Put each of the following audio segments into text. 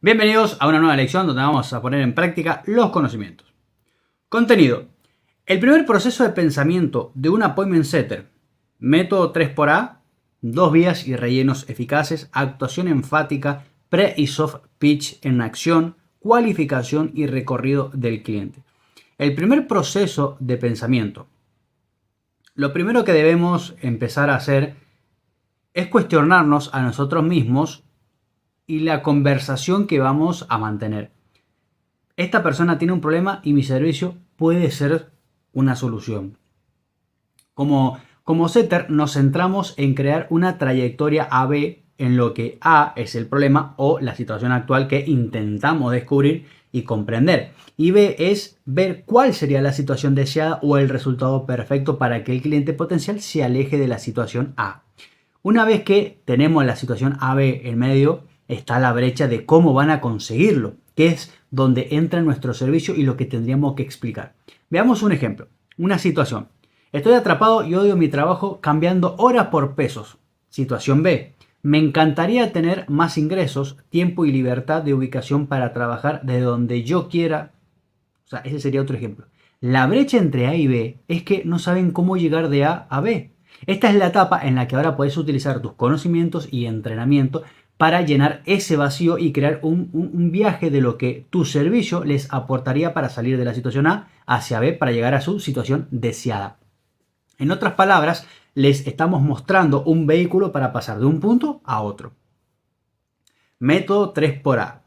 Bienvenidos a una nueva lección donde vamos a poner en práctica los conocimientos. Contenido. El primer proceso de pensamiento de un appointment setter. Método 3x A, 2 vías y rellenos eficaces, actuación enfática, pre y soft pitch en acción, cualificación y recorrido del cliente. El primer proceso de pensamiento. Lo primero que debemos empezar a hacer es cuestionarnos a nosotros mismos y la conversación que vamos a mantener. Esta persona tiene un problema y mi servicio puede ser una solución. Como setter nos centramos en crear una trayectoria A-B en lo que A es el problema o la situación actual que intentamos descubrir y comprender. Y B es ver cuál sería la situación deseada o el resultado perfecto para que el cliente potencial se aleje de la situación A. Una vez que tenemos la situación A-B en medio, está la brecha de cómo van a conseguirlo, que es donde entra nuestro servicio y lo que tendríamos que explicar. Veamos un ejemplo, una situación. Estoy atrapado y odio mi trabajo cambiando horas por pesos. Situación B. Me encantaría tener más ingresos, tiempo y libertad de ubicación para trabajar de donde yo quiera. O sea, ese sería otro ejemplo. La brecha entre A y B es que no saben cómo llegar de A a B. Esta es la etapa en la que ahora puedes utilizar tus conocimientos y entrenamiento para llenar ese vacío y crear un viaje de lo que tu servicio les aportaría para salir de la situación A hacia B para llegar a su situación deseada. En otras palabras, les estamos mostrando un vehículo para pasar de un punto a otro. Método 3x A.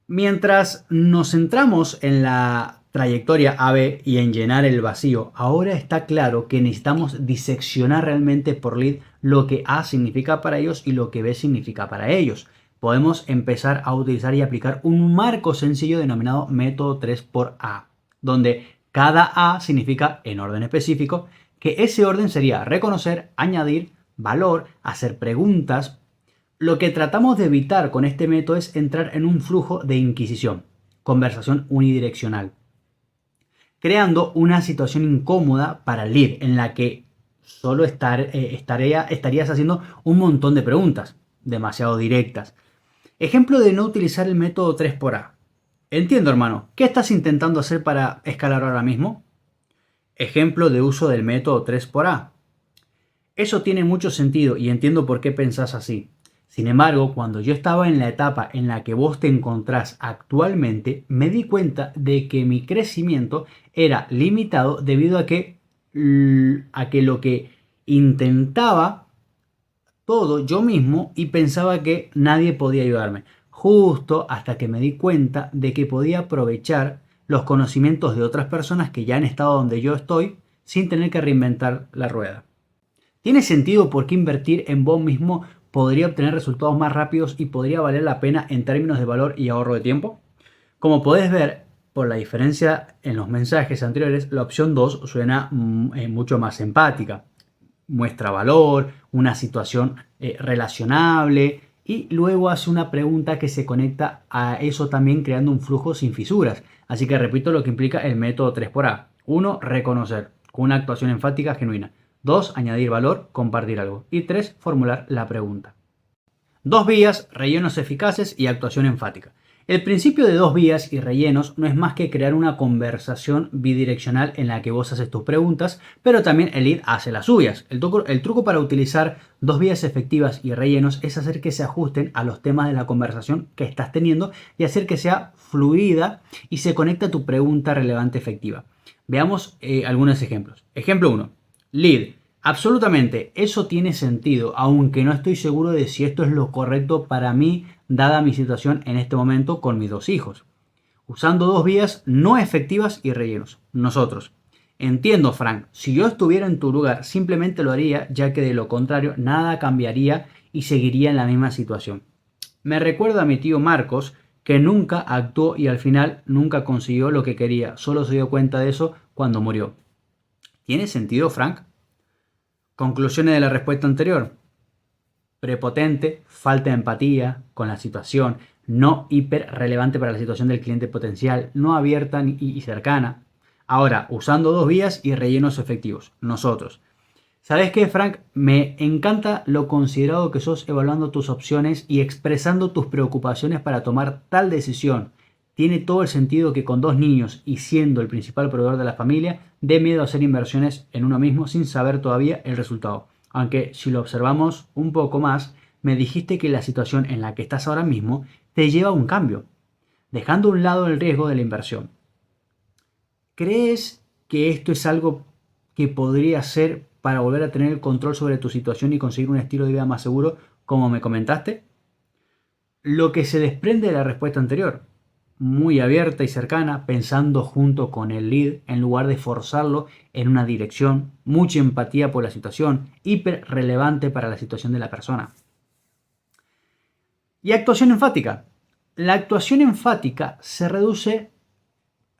Mientras nos centramos en la trayectoria AB y en llenar el vacío, ahora está claro que necesitamos diseccionar realmente por lead lo que A significa para ellos y lo que B significa para ellos. Podemos empezar a utilizar y aplicar un marco sencillo denominado método 3x A, donde cada A significa en orden específico, que ese orden sería reconocer, añadir, valor, hacer preguntas. Lo que tratamos de evitar con este método es entrar en un flujo de inquisición, conversación unidireccional, creando una situación incómoda para el lead en la que solo estarías haciendo un montón de preguntas, demasiado directas. Ejemplo de no utilizar el método 3x A. Entiendo, hermano, ¿qué estás intentando hacer para escalar ahora mismo? Ejemplo de uso del método 3x A. Eso tiene mucho sentido y entiendo por qué pensás así. Sin embargo, cuando yo estaba en la etapa en la que vos te encontrás actualmente, me di cuenta de que mi crecimiento era limitado debido a que lo que intentaba todo yo mismo y pensaba que nadie podía ayudarme. Justo hasta que me di cuenta de que podía aprovechar los conocimientos de otras personas que ya han estado donde yo estoy sin tener que reinventar la rueda. ¿Tiene sentido por qué invertir en vos mismo podría obtener resultados más rápidos y podría valer la pena en términos de valor y ahorro de tiempo? Como podés ver, por la diferencia en los mensajes anteriores, la opción 2 suena mucho más empática. Muestra valor, una situación relacionable y luego hace una pregunta que se conecta a eso también creando un flujo sin fisuras. Así que repito lo que implica el método 3x A. 1. Reconocer con una actuación enfática genuina. 2. Añadir valor, compartir algo. Y 3. Formular la pregunta. 2 vías, rellenos eficaces y actuación enfática. El principio de 2 vías y rellenos no es más que crear una conversación bidireccional en la que vos haces tus preguntas, pero también el lead hace las suyas. El truco para utilizar 2 vías efectivas y rellenos es hacer que se ajusten a los temas de la conversación que estás teniendo y hacer que sea fluida y se conecte a tu pregunta relevante efectiva. Veamos algunos ejemplos. Ejemplo 1. Lead. Absolutamente, eso tiene sentido, aunque no estoy seguro de si esto es lo correcto para mí, dada mi situación en este momento con mis 2 hijos. Usando 2 vías no efectivas y rellenos. Nosotros. Entiendo, Frank, si yo estuviera en tu lugar, simplemente lo haría, ya que de lo contrario nada cambiaría y seguiría en la misma situación. Me recuerda a mi tío Marcos, que nunca actuó y al final nunca consiguió lo que quería, solo se dio cuenta de eso cuando murió. ¿Tiene sentido, Frank? Conclusiones de la respuesta anterior. Prepotente, falta de empatía con la situación, no hiper relevante para la situación del cliente potencial, no abierta y cercana. Ahora, usando 2 vías y rellenos efectivos. Nosotros. ¿Sabes qué, Frank? Me encanta lo considerado que sos evaluando tus opciones y expresando tus preocupaciones para tomar tal decisión. Tiene todo el sentido que con dos niños y siendo el principal proveedor de la familia, dé miedo a hacer inversiones en uno mismo sin saber todavía el resultado. Aunque si lo observamos un poco más, me dijiste que la situación en la que estás ahora mismo te lleva a un cambio, dejando a un lado el riesgo de la inversión. ¿Crees que esto es algo que podría ser para volver a tener el control sobre tu situación y conseguir un estilo de vida más seguro, como me comentaste? Lo que se desprende de la respuesta anterior, muy abierta y cercana, pensando junto con el lead en lugar de forzarlo en una dirección, mucha empatía por la situación, hiper relevante para la situación de la persona. Y actuación enfática. La actuación enfática se reduce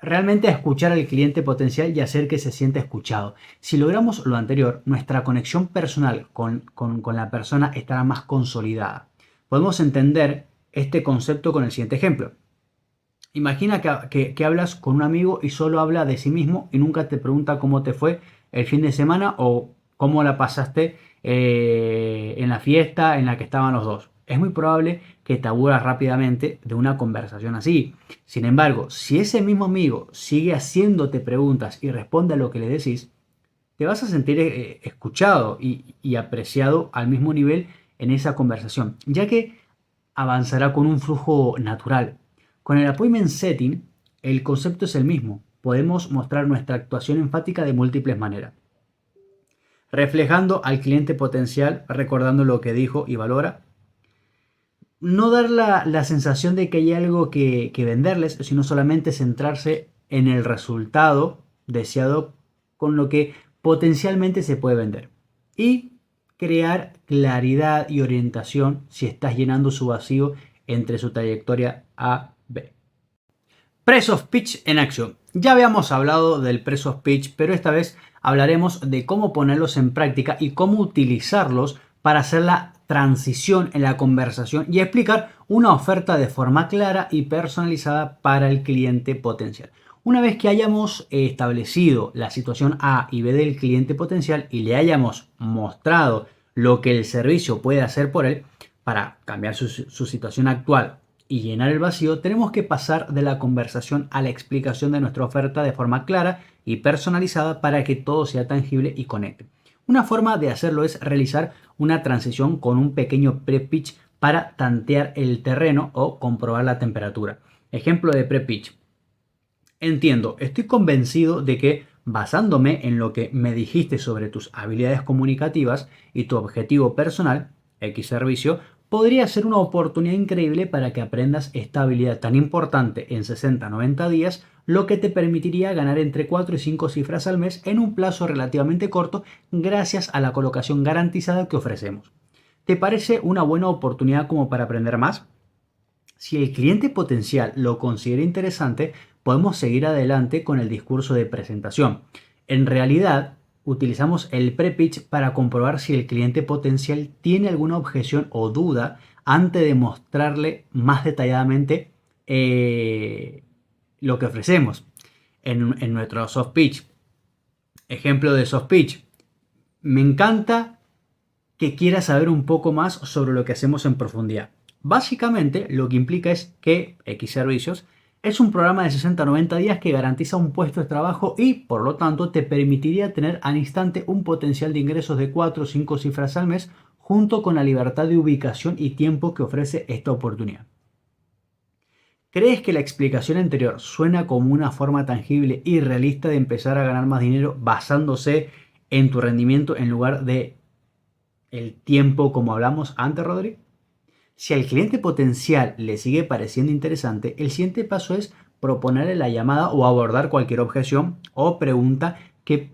realmente a escuchar al cliente potencial y hacer que se sienta escuchado. Si logramos lo anterior, nuestra conexión personal con la persona estará más consolidada. Podemos entender este concepto con el siguiente ejemplo. Imagina que hablas con un amigo y solo habla de sí mismo y nunca te pregunta cómo te fue el fin de semana o cómo la pasaste en la fiesta en la que estaban los dos. Es muy probable que te aburras rápidamente de una conversación así. Sin embargo, si ese mismo amigo sigue haciéndote preguntas y responde a lo que le decís, te vas a sentir escuchado y apreciado al mismo nivel en esa conversación, ya que avanzará con un flujo natural. Con el appointment setting, el concepto es el mismo. Podemos mostrar nuestra actuación enfática de múltiples maneras. Reflejando al cliente potencial, recordando lo que dijo y valora. No dar la sensación de que hay algo que venderles, sino solamente centrarse en el resultado deseado con lo que potencialmente se puede vender. Y crear claridad y orientación si estás llenando su vacío entre su trayectoria A, B. Press of Pitch en acción. Ya habíamos hablado del Press of Pitch, pero esta vez hablaremos de cómo ponerlos en práctica y cómo utilizarlos para hacer la transición en la conversación y explicar una oferta de forma clara y personalizada para el cliente potencial. Una vez que hayamos establecido la situación A y B del cliente potencial y le hayamos mostrado lo que el servicio puede hacer por él para cambiar su situación actual y llenar el vacío, tenemos que pasar de la conversación a la explicación de nuestra oferta de forma clara y personalizada para que todo sea tangible y conecte. Una forma de hacerlo es realizar una transición con un pequeño pre-pitch para tantear el terreno o comprobar la temperatura. Ejemplo de pre-pitch. Entiendo, estoy convencido de que basándome en lo que me dijiste sobre tus habilidades comunicativas y tu objetivo personal, X servicio, podría ser una oportunidad increíble para que aprendas esta habilidad tan importante en 60-90 días, lo que te permitiría ganar entre 4 y 5 cifras al mes en un plazo relativamente corto gracias a la colocación garantizada que ofrecemos. ¿Te parece una buena oportunidad como para aprender más? Si el cliente potencial lo considera interesante, podemos seguir adelante con el discurso de presentación. En realidad, utilizamos el pre-pitch para comprobar si el cliente potencial tiene alguna objeción o duda antes de mostrarle más detalladamente lo que ofrecemos en nuestro soft pitch. Ejemplo de soft pitch. Me encanta que quieras saber un poco más sobre lo que hacemos en profundidad. Básicamente, lo que implica es que X Servicios es un programa de 60-90 días que garantiza un puesto de trabajo y, por lo tanto, te permitiría tener al instante un potencial de ingresos de 4 o 5 cifras al mes, junto con la libertad de ubicación y tiempo que ofrece esta oportunidad. ¿Crees que la explicación anterior suena como una forma tangible y realista de empezar a ganar más dinero basándose en tu rendimiento en lugar de el tiempo como hablamos antes, Rodri? Si al cliente potencial le sigue pareciendo interesante, el siguiente paso es proponerle la llamada o abordar cualquier objeción o pregunta que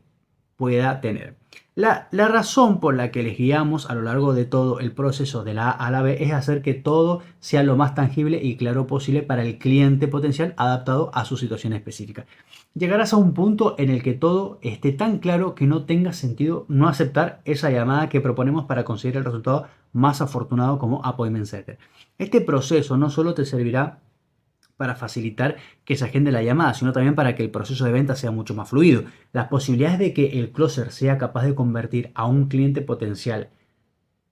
pueda tener. La razón por la que les guiamos a lo largo de todo el proceso de la A a la B es hacer que todo sea lo más tangible y claro posible para el cliente potencial adaptado a su situación específica. Llegarás a un punto en el que todo esté tan claro que no tenga sentido no aceptar esa llamada que proponemos para conseguir el resultado más afortunado como appointment setter. Este proceso no solo te servirá para facilitar que se agende la llamada, sino también para que el proceso de venta sea mucho más fluido. Las posibilidades de que el closer sea capaz de convertir a un cliente potencial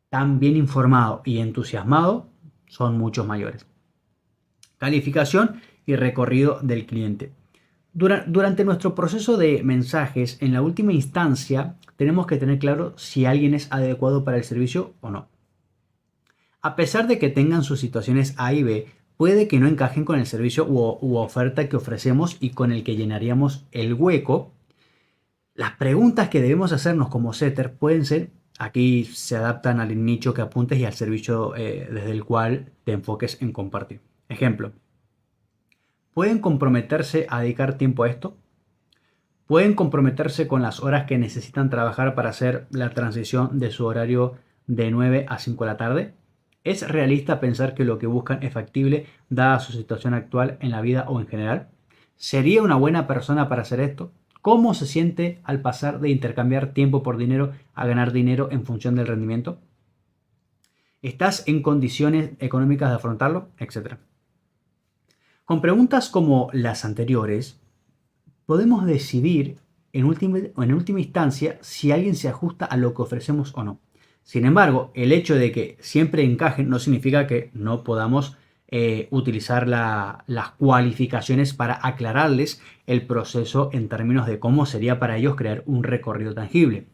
tan bien informado y entusiasmado son mucho mayores. Calificación y recorrido del cliente. Durante nuestro proceso de mensajes, en la última instancia, tenemos que tener claro si alguien es adecuado para el servicio o no. A pesar de que tengan sus situaciones A y B, puede que no encajen con el servicio u oferta que ofrecemos y con el que llenaríamos el hueco. Las preguntas que debemos hacernos como setter pueden ser, aquí se adaptan al nicho que apuntes y al servicio desde el cual te enfoques en compartir. Ejemplo, ¿pueden comprometerse a dedicar tiempo a esto? ¿Pueden comprometerse con las horas que necesitan trabajar para hacer la transición de su horario de 9 a 5 de la tarde? ¿Es realista pensar que lo que buscan es factible dada su situación actual en la vida o en general? ¿Sería una buena persona para hacer esto? ¿Cómo se siente al pasar de intercambiar tiempo por dinero a ganar dinero en función del rendimiento? ¿Estás en condiciones económicas de afrontarlo? Etcétera. Con preguntas como las anteriores, podemos decidir en última instancia si alguien se ajusta a lo que ofrecemos o no. Sin embargo, el hecho de que siempre encajen no significa que no podamos utilizar las cualificaciones para aclararles el proceso en términos de cómo sería para ellos crear un recorrido tangible.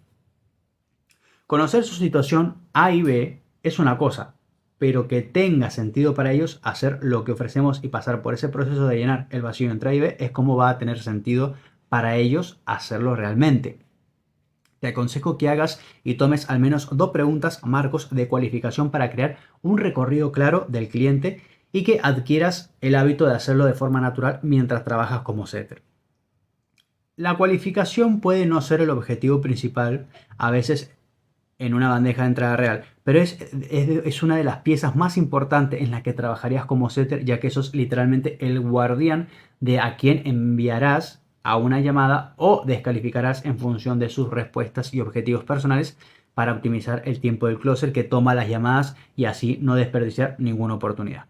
Conocer su situación A y B es una cosa, pero que tenga sentido para ellos hacer lo que ofrecemos y pasar por ese proceso de llenar el vacío entre A y B es como va a tener sentido para ellos hacerlo realmente. Te aconsejo que hagas y tomes al menos 2 preguntas marcos de cualificación para crear un recorrido claro del cliente y que adquieras el hábito de hacerlo de forma natural mientras trabajas como setter. La cualificación puede no ser el objetivo principal a veces en una bandeja de entrada real, pero es una de las piezas más importantes en la que trabajarías como setter, ya que sos literalmente el guardián de a quién enviarás a una llamada o descalificarás en función de sus respuestas y objetivos personales para optimizar el tiempo del closer que toma las llamadas y así no desperdiciar ninguna oportunidad.